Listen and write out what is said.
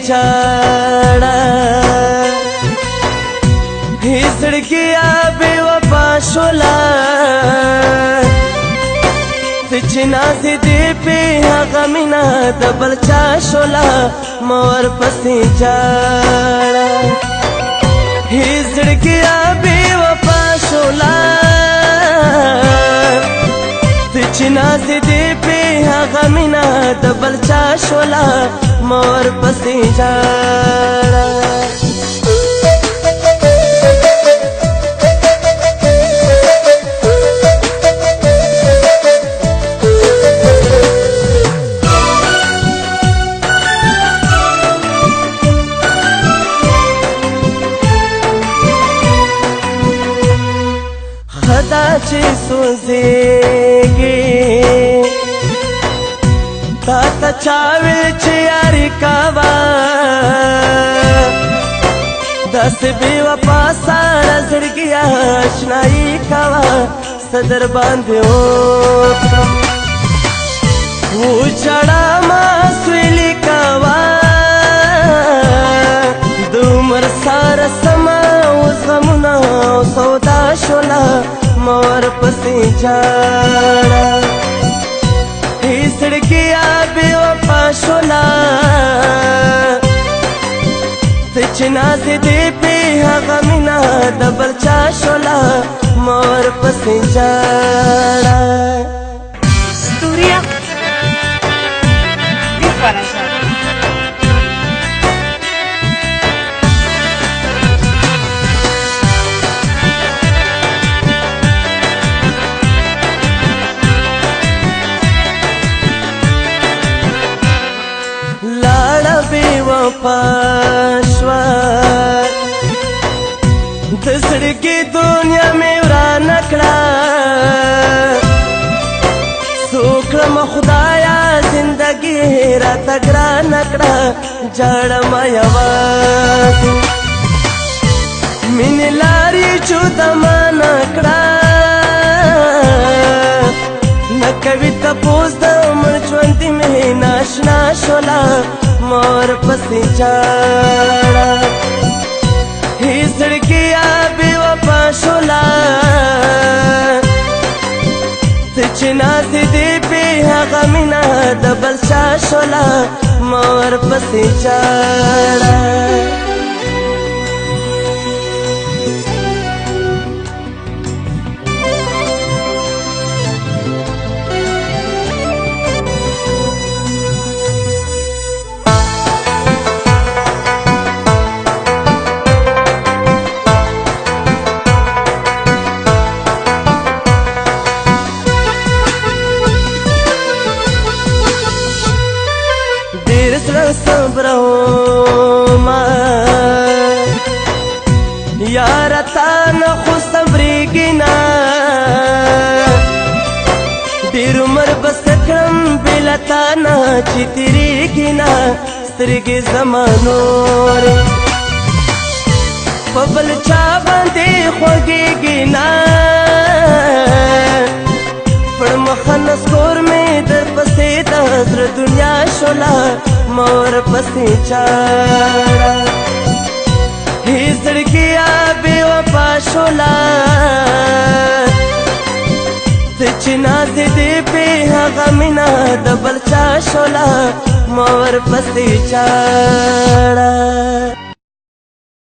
جاڑا هی زړګیا بے وفا شولا چې نازې دې په هغه مینا د بل چا شولا مور پسې جاړه هی زړګیا بے وفا شولا چې نازې دې په هغه مینا د بل چا شولا مور پسې جاړه خدا چې سوزيږي تا ته چاوي چې یاري کاوا داسې بې وفا سره زړګیا اشنایي کاوا صدر باندې وکړم وچړه ما سویلي کاوا د عمر سره سما اوس غمونه سودا شولا مور پسې جاړه هی زړګیا بې وفا شولا چې نازې دې په هغه مینا د بل چا شولا مور پسې جاړه Sturia di Farasha. لاړه بې وفا شوه د زړګي دنیا مې ورانه کړه څه کړم خدایا زندګي راته ګرانه کړه جاړم یوازې مینې لارې جدا مانه کړه نه کوي تپوس د عمر ژوندي مې ناشنا شولا مور پسې جاړه هی زړګیا بې وفا شولا چې نازې دې په هغه مینا د بل چا شولا مور پسې جاړه صبرهما یار تا نه خو صبرېږي نه ډېر عمر بس کړم بېله تا نه چې تېرېږي نه سترګې زما نورې په بل چا باندې خوږېږي نه پر مخه نسکور مې در پسې د زړه دنیا شولا مور پسې چاړه هی زړګیا بې وفا شولا چې نازې دې په هغه مینا د بل چا شولا مور پسې چاړه